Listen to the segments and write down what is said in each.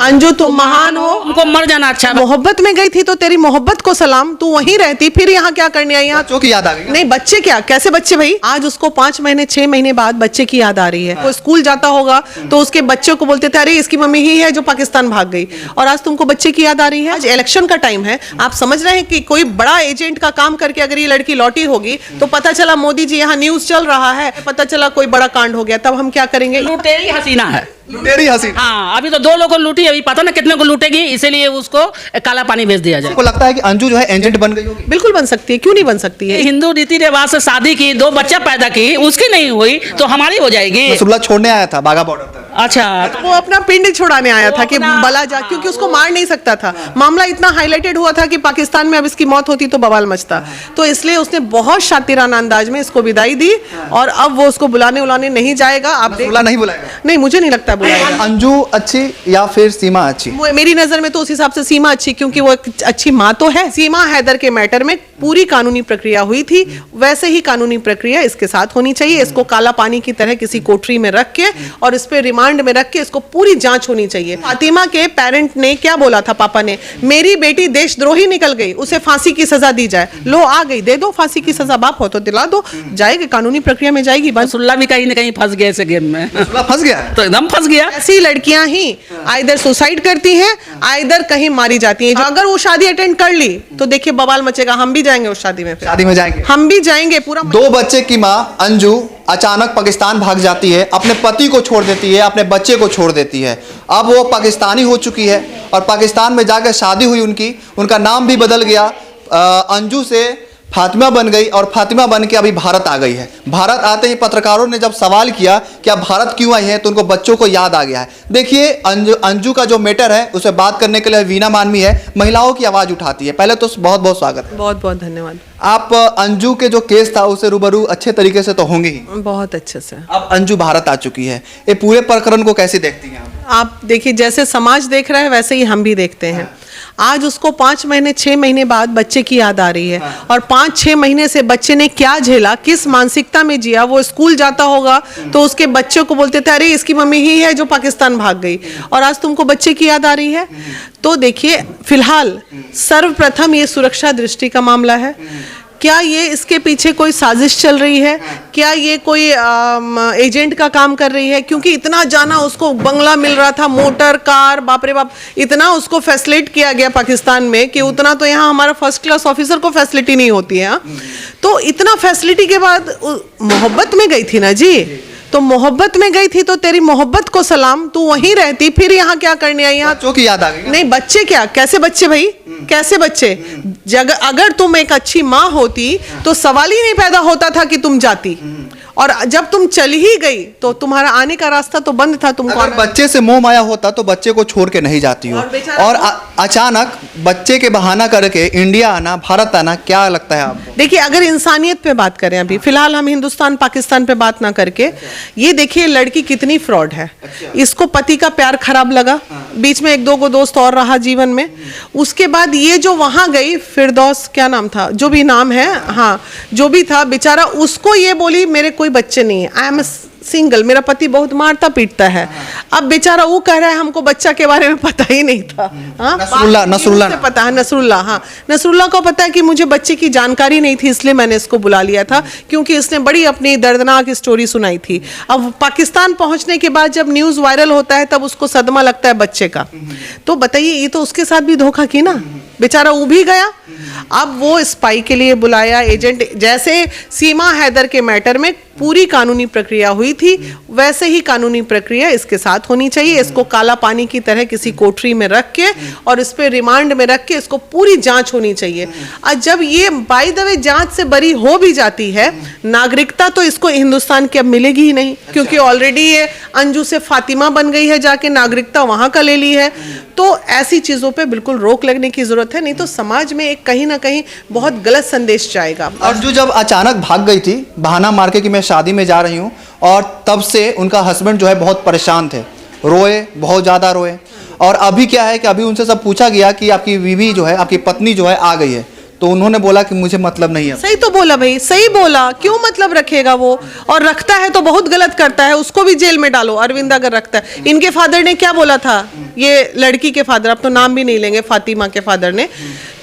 अंजू तुम महान हो, उनको मर जाना अच्छा है। मोहब्बत में गई थी तो तेरी मोहब्बत को सलाम, तू वहीं रहती, फिर यहाँ क्या करने आई? यहाँ बच्चों की याद आ गई। नहीं, बच्चे क्या, कैसे बच्चे भाई? आज उसको 5 महीने 6 महीने बाद बच्चे की याद आ रही है। वो स्कूल जाता होगा तो उसके बच्चों को बोलते थे अरे इसकी मम्मी ही है जो पाकिस्तान भाग गई, और आज तुमको बच्चे की याद आ रही है। आज इलेक्शन का टाइम है, आप समझ रहे हैं कि कोई बड़ा एजेंट का काम करके अगर ये लड़की लौटी होगी तो पता चला मोदी जी यहाँ न्यूज चल रहा है, पता चला कोई बड़ा कांड हो गया, तब हम क्या करेंगे? लुटेरी हसीना है, लुटेरी हसीना। हाँ, अभी तो 2 लोगों को लूटी, अभी पता ना कितने को लूटेगी, इसीलिए उसको काला पानी भेज दिया जाए। आपको लगता है कि अंजू जो है एजेंट बन गई होगी? बिल्कुल बन सकती है, क्यों नहीं बन सकती है? हिंदू रीति रिवाज से शादी की, 2 बच्चा पैदा की, उसकी नहीं हुई तो हमारी हो जाएगी। नसरुल्लाह छोड़ने आया था बाघा बॉर्डर तक। अच्छा, वो अपना पिंड छुड़ाने आया था कि बला जा, क्योंकि उसको मार नहीं सकता था। मामला इतना हाईलाइटेड हुआ था कि पाकिस्तान में अब इसकी मौत होती तो बवाल मचता, तो इसलिए उसने बहुत शातिराना अंदाज में इसको विदाई दी, और अब वो उसको बुलाने उलाने नहीं जाएगा। आप नसरुल्लाह नहीं बुलाएगा? नहीं, मुझे नहीं लगता बुलाएगा। अंजू अच्छी या फिर सीमा अच्छी? मेरी नजर में तो उस हिसाब से सीमा अच्छी, क्योंकि वो एक अच्छी माँ तो है। सीमा हैदर के मैटर में पूरी कानूनी प्रक्रिया हुई थी, वैसे ही कानूनी प्रक्रिया इसके साथ होनी चाहिए। इसको काला पानी की तरह किसी कोठरी में रख के और इस पे रिमांड में रख के इसको पूरी जांच होनी चाहिए। फातिमा के पेरेंट ने क्या बोला था, पापा ने, मेरी बेटी देशद्रोही निकल गई, उसे फांसी की सजा दी जाए। लो आ गई, दे दो फांसी की सजा, बाप हो तो दिला दो, जाएगी कानूनी प्रक्रिया में जाएगी। बस नसरुल्लाह भी कहीं ना कहीं फंस गया इस गेम में। नसरुल्लाह फंस गया तो एकदम फंस गया। ऐसी लड़कियां ही आइदर सुसाइड करती हैं, आइदर कहीं मारी जाती हैं। अगर वो शादी अटेंड कर ली तो देखिए बवाल मचेगा, हम भी जाएंगे उस शादी में, फिर शादी में जाएंगे, हम भी जाएंगे पूरा। 2 बच्चे की माँ अंजू अचानक पाकिस्तान भाग जाती है, अपने पति को छोड़ देती है, अपने बच्चे को छोड़ देती है। अब वो पाकिस्तानी हो चुकी है और पाकिस्तान में जाकर शादी हुई उनका नाम भी बदल गया, अंजू से फातिमा बन गई और फातिमा बन के अभी भारत आ गई है। भारत आते ही पत्रकारों ने जब सवाल किया कि आप भारत क्यों आई हैं, तो उनको बच्चों को याद आ गया है। देखिए अंजू का जो मैटर है उसे बात करने के लिए वीना मानवी है, महिलाओं की आवाज़ उठाती है। पहले तो बहुत बहुत स्वागत है। बहुत बहुत धन्यवाद। आप अंजू के जो केस था उसे रूबरू अच्छे तरीके से तो होंगे ही? बहुत अच्छे से। अब अंजू भारत आ चुकी है, ये पूरे प्रकरण को कैसे देखती हैं आप? देखिए, जैसे समाज देख रहा है वैसे ही हम भी देखते हैं। आज उसको 5 महीने 6 महीने बाद बच्चे की याद आ रही है, और 5-6 महीने से बच्चे ने क्या झेला, किस मानसिकता में जिया। वो स्कूल जाता होगा तो उसके बच्चों को बोलते थे अरे इसकी मम्मी ही है जो पाकिस्तान भाग गई, और आज तुमको बच्चे की याद आ रही है। तो देखिए, फिलहाल सर्वप्रथम ये सुरक्षा दृष्टि का मामला है। क्या ये इसके पीछे कोई साजिश चल रही है? क्या ये कोई एजेंट का काम कर रही है? क्योंकि इतना जाना, उसको बंगला मिल रहा था, मोटर कार, बाप रे बाप, इतना उसको फैसिलिट किया गया पाकिस्तान में कि उतना तो यहाँ हमारा फर्स्ट क्लास ऑफिसर को फैसिलिटी नहीं होती है। तो इतना फैसिलिटी के बाद मोहब्बत में गई थी ना जी, तो मोहब्बत में गई थी तो तेरी मोहब्बत को सलाम, तू वहीं रहती, फिर यहाँ क्या करने आई? यहाँ बच्चों की याद आ गई? नहीं, बच्चे क्या, कैसे बच्चे भाई, कैसे बच्चे? अगर तुम एक अच्छी माँ होती तो सवाल ही नहीं पैदा होता था कि तुम जाती, और जब तुम चली ही गई तो तुम्हारा आने का रास्ता तो बंद था। तुमको अगर बच्चे से मोह माया होता तो बच्चे को छोड़ के नहीं जाती हो, और अचानक बच्चे के बहाना करके इंडिया आना, भारत आना, क्या लगता है आपको? देखिए, अगर इंसानियत पे बात करें, अभी फिलहाल हम हिंदुस्तान पाकिस्तान पे बात ना करके, ये देखिए लड़की कितनी फ्रॉड है। इसको पति का प्यार खराब लगा, बीच में 1-2 को दोस्त और रहा जीवन में, उसके बाद ये जो वहां गई, फिरदौस क्या नाम था, जो भी नाम है, हाँ जो भी था, बेचारा उसको ये बोली मेरे कोई बच्चे नहीं है, आई एम सिंगल, मेरा पति बहुत मारता पीटता है। अब बेचारा वो कह रहा है हमको बच्चा के बारे में पता ही नहीं था। नसरुल्लाह से पता है, नसरुल्लाह, हाँ नसरुल्लाह को पता है कि मुझे बच्चे की जानकारी नहीं थी, इसलिए मैंने इसको बुला लिया था, क्योंकि इसने बड़ी अपनी दर्दनाक स्टोरी सुनाई थी। अब पाकिस्तान पहुंचने के बाद जब न्यूज़ वायरल होता है तब उसको सदमा लगता है बच्चे का। तो बताइए, ये तो उसके साथ भी धोखा की ना, बेचारा वो भी गया। अब वो स्पाई के लिए बुलाया एजेंट, जैसे सीमा हैदर के मैटर में पूरी कानूनी प्रक्रिया हुई थी, वैसे ही कानूनी प्रक्रिया इसके साथ होनी चाहिए। इसको काला पानी की तरह किसी कोठरी में रख के और इस पे रिमांड में रख के इसको पूरी जांच होनी चाहिए। और जब ये बाय द वे जांच से बरी हो भी जाती है, नागरिकता तो इसको हिंदुस्तान की अब मिलेगी ही नहीं, क्योंकि ऑलरेडी ये अंजू से फातिमा बन गई है, जाके नागरिकता वहां का ले ली है। तो ऐसी चीजों पे बिल्कुल रोक लगने की जरूरत है, नहीं तो समाज में एक कहीं ना कहीं बहुत गलत संदेश जाएगा। अंजू जब अचानक भाग गई थी, बहाना मार के कि मैं शादी में जा रही हूँ, और तब से उनका हस्बैंड जो है बहुत परेशान थे, रोए, बहुत ज़्यादा रोए। और अभी क्या है कि अभी उनसे सब पूछा गया कि आपकी बीवी जो है, आपकी पत्नी जो है आ गई है, तो उन्होंने बोला कि मुझे मतलब नहीं है। सही तो बोला भाई, सही बोला, क्यों मतलब रखेगा वो? और रखता है तो बहुत गलत करता है, उसको भी जेल में डालो। अरविंद अगर रखता है, इनके फादर ने क्या बोला था, ये लड़की के फादर, अब तो नाम भी नहीं लेंगे, फातिमा के फादर ने,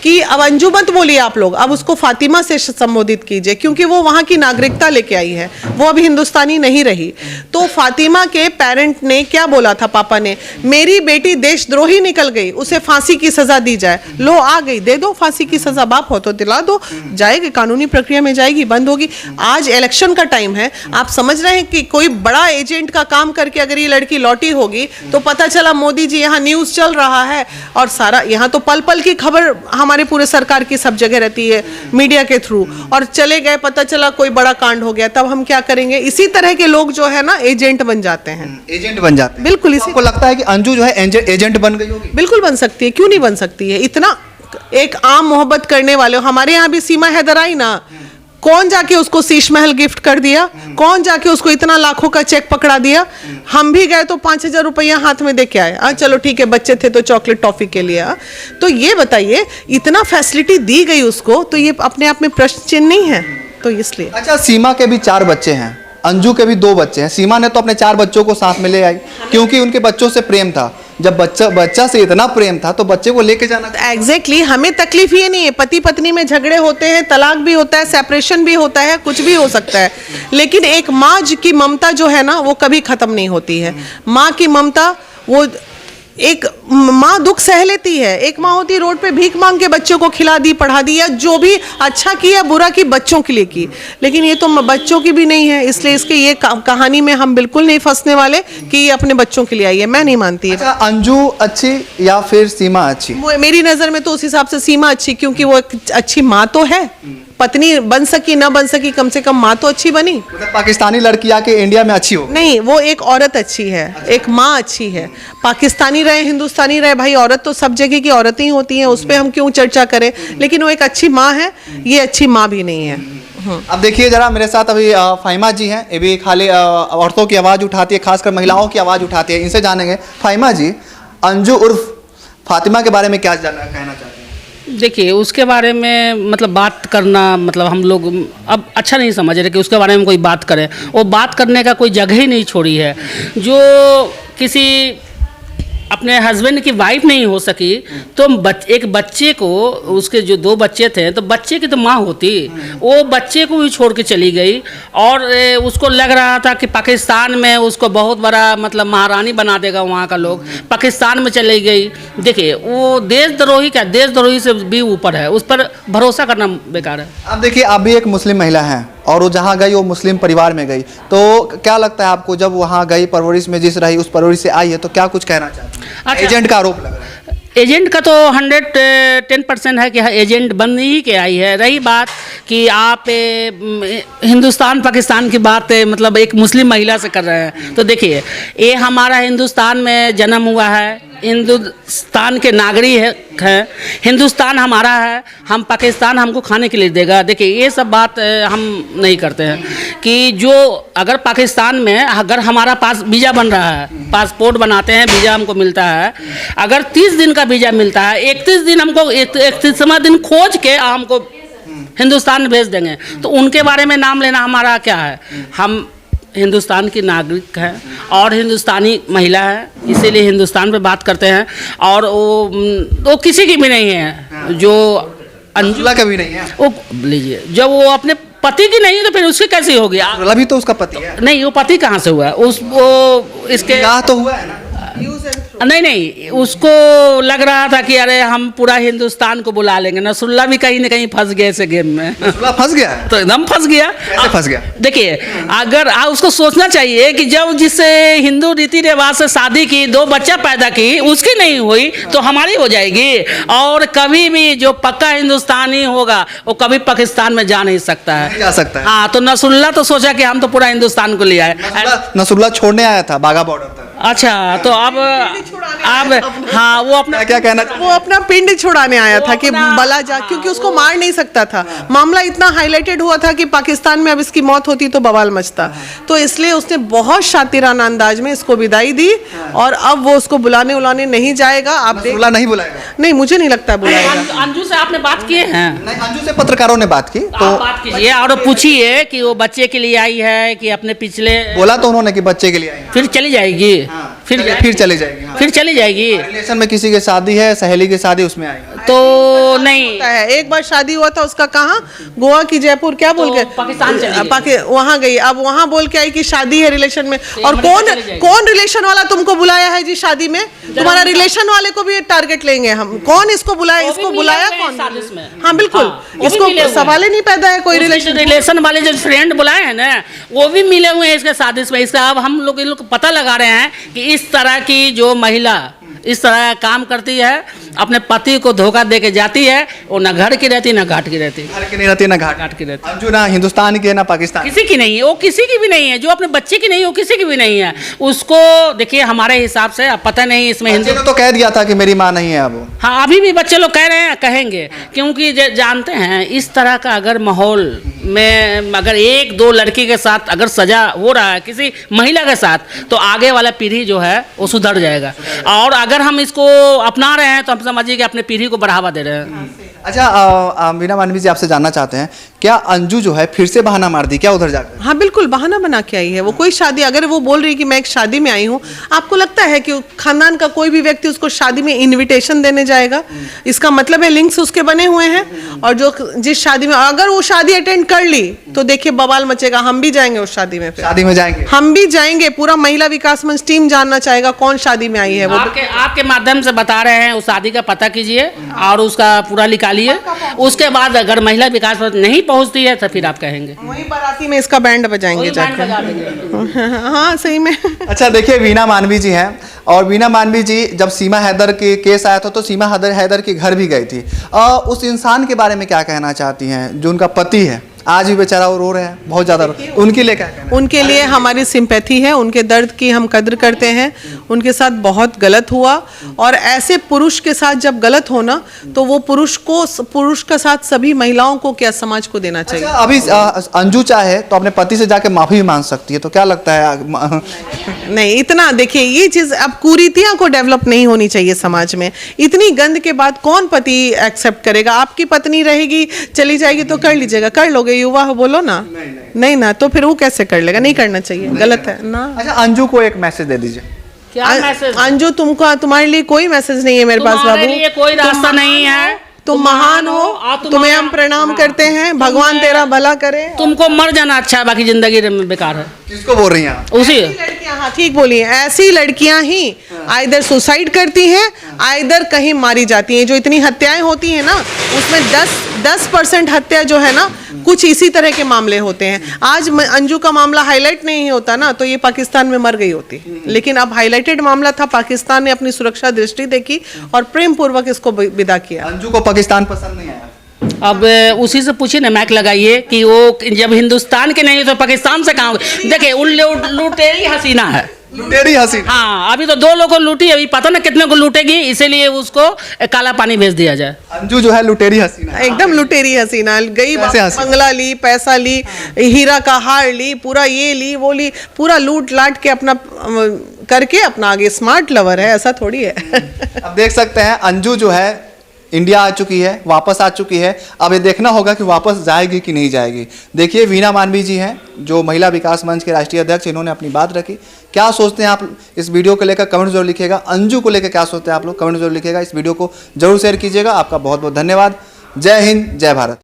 कि अब अंजू मत बोलिए आप लोग, अब उसको फातिमा से संबोधित कीजिए, क्योंकि वो वहाँ की नागरिकता लेके आई है, वो अभी हिंदुस्तानी नहीं रही। तो फातिमा के पेरेंट ने क्या बोला था, पापा ने, मेरी बेटी देशद्रोही निकल गई, उसे फांसी की सजा दी जाए। लो आ गई, दे दो फांसी की सजा, बाप हो तो दिला दो, जाएगी कानूनी प्रक्रिया में, जाएगी, बंद होगी। आज इलेक्शन का टाइम है, आप समझ रहे हैं कि कोई बड़ा एजेंट का काम करके अगर ये लड़की लौटी होगी तो पता चला मोदी जी यहाँ न्यूज़ चल रहा है, और सारा यहाँ तो पल पल की खबर हमारे पूरे सरकार की सब जगह रहती है मीडिया के थ्रू, और चले गए, पता चला कोई बड़ा कांड हो गया, तब हम क्या करेंगे? इसी तरह के लोग जो है ना एजेंट बन जाते हैं। एजेंट बन जाते हैं। बिल्कुल, तो इसी आपको लगता है कि अंजू जो है एजेंट बन गई होगी? बिल्कुल बन सकती है, क्यों नहीं बन सकती है? इतना एक आम मोहब्बत करने वाले, हमारे यहाँ भी सीमा हैदर आई ना, कौन जाके उसको शीश महल गिफ्ट कर दिया, कौन जाके उसको इतना लाखों का चेक पकड़ा दिया? हम भी गए तो 5,000 रुपया हाथ में दे के आए, चलो ठीक है, बच्चे थे तो चॉकलेट टॉफी के लिए। तो ये बताइए, इतना फैसिलिटी दी गई उसको, तो ये अपने आप में प्रश्न चिन्ह नहीं है? तो इसलिए। अच्छा, सीमा के भी 4 बच्चे हैं, अंजू के भी 2 बच्चे हैं। सीमा ने तो अपने 4 बच्चों को साथ में ले आई, क्योंकि उनके बच्चों से प्रेम था। जब बच्चा से इतना प्रेम था तो बच्चे को लेके जाना था। एग्जैक्टली, हमें तकलीफ ये नहीं है, पति पत्नी में झगड़े होते हैं, तलाक भी होता है, सेपरेशन भी होता है, कुछ भी हो सकता है, लेकिन एक माँ की ममता जो है ना, वो कभी खत्म नहीं होती है। माँ की ममता, वो एक माँ दुख सह लेती है। एक माँ होती है रोड पे भीख मांग के बच्चों को खिला दी, पढ़ा दी, या जो भी अच्छा किया बुरा की बच्चों के लिए की, लेकिन ये तो बच्चों की भी नहीं है। इसलिए इसके ये कहानी में हम बिल्कुल नहीं फंसने वाले कि ये अपने बच्चों के लिए आई है, मैं नहीं मानती है। अच्छा, अंजू अच्छी या फिर सीमा अच्छी? मेरी नज़र में तो उस हिसाब से सीमा अच्छी, क्योंकि वो एक अच्छी माँ तो है। पत्नी बन सकी ना बन सकी, कम से कम माँ तो अच्छी बनी। मतलब पाकिस्तानी लड़की आके इंडिया में अच्छी हो? नहीं, वो एक औरत अच्छी है, एक माँ अच्छी है। पाकिस्तानी रहे हिंदुस्तानी रहे भाई, औरत तो सब जगह की औरतें ही होती हैं, उस पर हम क्यों चर्चा करें, लेकिन वो एक अच्छी माँ है, ये अच्छी माँ भी नहीं है। अब देखिए जरा, मेरे साथ अभी फाहिमा जी हैं, ये भी खाली औरतों की आवाज़ उठाती है, खासकर महिलाओं की आवाज़ उठाती है, इनसे जानेंगे। फाहिमा जी, अंजू उर्फ फातिमा के बारे में क्या कहना चाहते हैं? देखिए, उसके बारे में मतलब बात करना, मतलब हम लोग अब अच्छा नहीं समझ रहे कि उसके बारे में कोई बात करे। वो बात करने का कोई जगह ही नहीं छोड़ी है। जो किसी अपने हस्बैंड की वाइफ नहीं हो सकी, तो एक बच्चे को, उसके जो 2 बच्चे थे, तो बच्चे की तो माँ होती, वो बच्चे को भी छोड़ के चली गई। और उसको लग रहा था कि पाकिस्तान में उसको बहुत बड़ा मतलब महारानी बना देगा वहाँ का लोग, पाकिस्तान में चली गई। देखिए, वो देशद्रोही क्या, देशद्रोही से भी ऊपर है, उस पर भरोसा करना बेकार है। अब देखिए, आप भी एक मुस्लिम महिला हैं, और वो जहाँ गई वो मुस्लिम परिवार में गई, तो क्या लगता है आपको, जब वहाँ गई, परवरिश में जिस रही, उस परवरिश से आई है, तो क्या कुछ कहना चाहते हैं? अच्छा, एजेंट का आरोप लग रहा है। एजेंट का तो 110% है कि एजेंट बन ही के आई है। रही बात कि आप हिंदुस्तान पाकिस्तान की बात मतलब एक मुस्लिम महिला से कर रहे हैं, तो देखिए, ये हमारा हिंदुस्तान में जन्म हुआ है, हिंदुस्तान के नागरिक हैं, हिंदुस्तान हमारा है, हम पाकिस्तान हमको खाने के लिए देगा। देखिए, ये सब बात हम नहीं करते हैं कि जो अगर पाकिस्तान में अगर हमारा पास वीज़ा बन रहा है, पासपोर्ट बनाते हैं, वीज़ा हमको मिलता है, अगर 30 दिन का वीज़ा मिलता है, 31 दिन हमको 31वां दिन खोज के हमको हिंदुस्तान भेज देंगे, तो उनके बारे में नाम लेना हमारा क्या है? हम हिंदुस्तान की नागरिक है और हिंदुस्तानी महिला है, इसीलिए हिंदुस्तान पे बात करते हैं। और वो किसी की भी नहीं है, जो अंजुला का भी नहीं है। वो लीजिए, जब वो अपने पति की नहीं है तो फिर उसकी कैसी होगी? अंजुला भी तो उसका पति है। नहीं, वो पति कहाँ से हुआ? वो इसके निकाह तो हुआ है ना? नहीं, उसको लग रहा था कि अरे हम पूरा हिंदुस्तान को बुला लेंगे। नसरुल्ला भी कहीं ना कहीं फंस गया इस गेम में। नसरुल्ला फंस गया? तो एकदम फंस गया। कैसे फंस गया? देखिए, अगर उसको सोचना चाहिए कि जब जिससे हिंदू रीति रिवाज से शादी की, 2 बच्चा पैदा की, उसकी नहीं हुई तो हमारी हो जाएगी। और कभी भी जो पक्का हिंदुस्तानी होगा वो कभी पाकिस्तान में जा नहीं सकता है, नहीं जा सकता है। हाँ, तो नसरुल्ला तो सोचा कि हम तो पूरा हिंदुस्तान को ले आए। नसरुल्ला छोड़ने आया था बाघा बॉर्डर तक। अच्छा, तो अब हाँ वो अपना क्या कहना चाहते वो अपना पिंड छुड़ाने आया था कि बला जा, क्योंकि उसको मार नहीं सकता था। मामला इतना हाईलाइटेड हुआ था कि पाकिस्तान में अब इसकी मौत होती तो बवाल मचता, तो इसलिए उसने बहुत शातिराना अंदाज में इसको विदाई दी और अब वो उसको बुलाने उलाने नहीं जाएगा। आप देख, बुला नहीं बुलाएगा? नहीं, मुझे नहीं लगता बुलाएगा। अंजू से आपने बात किए हैं? नहीं, अंजू से पत्रकारों ने बात की तो आप बात कीजिए और पूछिए कि वो बच्चे के लिए आई है कि अपने पिछले, बोला तो उन्होंने कि बच्चे के लिए आई हैं। फिर चली जाएगी, फिर चली जाएगी। हाँ। फिर चली जाएगी। रिलेशन में किसी की शादी है, सहेली की शादी, उसमें आई। तो नहीं होता है, एक बार शादी हुआ था उसका, कहाँ, गोवा की जयपुर, क्या बोल के पाकिस्तान चली गई। वहाँ गई, अब वहाँ बोल के आई कि शादी है रिलेशन में। और कौन रिलेशन वाला तुमको बुलाया है जी शादी में? तुम्हारा रिलेशन वाले को भी टारगेट लेंगे हम। कौन इसको बुलाया? इसको बुलाया कौन? हाँ बिल्कुल, इसको सवाल ही नहीं पैदा है कोई रिलेशन वाले जो फ्रेंड बुलाए हैं ना, वो भी मिले हुए हैं इसके साजिश में। इसका अब हम लोग इन लोग को पता लगा रहे हैं कि इस तरह की जो महिला इस तरह काम करती है, अपने पति को धोखा दे के जाती है, वो ना घर की रहती ना घाट की रहती। घर की नहीं रहती ना घाट की रहती। अंजू ना हिंदुस्तान की है ना पाकिस्तान, किसी की नहीं है, वो किसी की भी नहीं है। जो अपने बच्चे की नहीं है वो किसी की भी नहीं है। उसको देखिए हमारे हिसाब से, अब पता नहीं इसमें बच्चे ने तो कह दिया था कि मेरी माँ नहीं है अब। हाँ, अभी भी बच्चे लोग कह रहे हैं, कहेंगे, क्योंकि जानते हैं इस तरह का अगर माहौल में अगर एक दो लड़की के साथ अगर सजा हो रहा है किसी महिला के साथ, तो आगे वाला पीढ़ी जो है वो सुधर जाएगा। और अगर हम इसको अपना रहे हैं तो हम समझिए कि अपने पीढ़ी को बढ़ावा दे रहे हैं। अच्छा, वीना मानवी जी आपसे जानना चाहते हैं, क्या अंजू जो है फिर से बहाना मार दी क्या उधर जाकर? हाँ बिल्कुल, बहाना बना के आई है वो। कोई शादी, अगर वो बोल रही कि मैं एक शादी में आई हूँ, आपको लगता है कि खानदान का कोई भी व्यक्ति उसको शादी में इनविटेशन देने जाएगा? इसका मतलब है लिंक्स उसके बने हुए हैं, और जो जिस शादी में अगर वो शादी अटेंड कर ली तो देखिए बवाल मचेगा। हम भी जाएंगे उस शादी में, शादी में जाएंगे, हम भी जाएंगे। पूरा महिला विकास मंच टीम जानना चाहेगा कौन शादी में आई है वो। आपके माध्यम से बता रहे हैं, उस शादी का पता कीजिए और उसका पूरा निकालिए। उसके बाद अगर महिला विकास मंच नहीं पहुंचती है तो फिर आप कहेंगे, वहीं बाराती में इसका बैंड बजाएंगे जाकर। हाँ सही में। अच्छा देखिए, वीना मानवी जी हैं, और वीना मानवी जी जब सीमा हैदर के केस आया था तो सीमा हैदर के घर भी गई थी। उस इंसान के बारे में क्या कहना चाहती हैं जो उनका पति है? आज भी बेचारा वो रो रहे हैं, बहुत ज़्यादा उनके लिए क्या कहना? उनके लिए हमारी सिंपैथी है, उनके दर्द की हम कद्र करते हैं। उनके साथ बहुत गलत हुआ, और ऐसे पुरुष के साथ जब गलत होना तो वो पुरुष का साथ सभी महिलाओं को क्या समाज को देना चाहिए। अच्छा, अभी अंजू चाहे तो अपने पति से जाके माफी भी मांग सकती है, तो क्या लगता है? नहीं, इतना देखिए, ये चीज अब कुरीतियां को डेवलप नहीं होनी चाहिए समाज में। इतनी गंद के बाद कौन पति एक्सेप्ट करेगा? आपकी पत्नी रहेगी, चली जाएगी तो कर लीजिएगा, कर लोगे, युवा हो, बोलो ना। नहीं ना, तो फिर वो कैसे कर लेगा? नहीं करना चाहिए, गलत है ना। अच्छा, अंजू को एक मैसेज दे दीजिए। क्या मैसेज? अंजू, तुम्हारे लिए कोई मैसेज नहीं है मेरे पास बाबू। लिए कोई रास्ता नहीं है। तुम महान हो, तुम्हें हम प्रणाम करते हैं, भगवान तेरा भला करे। तुमको मर जाना अच्छा है, बाकी जिंदगी बेकार है। किसको बोल रही हैं आप? उसी लड़कियां, हाँ ठीक बोली हैं, ऐसी लड़कियां ही आइदर सुसाइड करती हैं, आइदर कहीं मारी जाती हैं। जो इतनी हत्याएं होती हैं ना, उसमें 10% हत्या जो है ना, कुछ इसी तरह के मामले होते हैं। आज अंजू का मामला हाईलाइट नहीं होता ना तो ये पाकिस्तान में मर गई होती, लेकिन अब हाईलाइटेड मामला था, पाकिस्तान ने अपनी सुरक्षा दृष्टि देखी और प्रेम पूर्वक इसको विदा किया। अंजू को पाकिस्तान पसंद नहीं आया। अब उसी से पूछिए ना, मैक लगाइए कि वो जब हिंदुस्तान के नहीं तो पाकिस्तान से कहाँ? देखिए, उन लुटेरी हसीना है, लुटेरी हसीना। हाँ, अभी तो 2 लोगों को लूटी, अभी पता ना कितने को लूटेगी, इसीलिए उसको काला पानी भेज दिया जाए। अंजू जो है लुटेरी हसीना, एकदम लुटेरी हसीना। गई, बंगला ली, पैसा ली, हीरा का हार ली, पूरा ये ली वो ली, पूरा लूट लाट के अपना करके अपना आगे स्मार्ट लवर है, ऐसा थोड़ी है। अब देख सकते हैं अंजू जो है इंडिया आ चुकी है, वापस आ चुकी है। अब ये देखना होगा कि वापस जाएगी कि नहीं जाएगी। देखिए, वीना मानवी जी हैं जो महिला विकास मंच के राष्ट्रीय अध्यक्ष, इन्होंने अपनी बात रखी। क्या सोचते हैं आप इस वीडियो को लेकर? कमेंट जरूर लिखिएगा। अंजू को लेकर क्या सोचते हैं आप लोग? कमेंट जरूर लिखिएगा। इस वीडियो को जरूर शेयर कीजिएगा। आपका बहुत बहुत धन्यवाद। जय हिंद, जय भारत।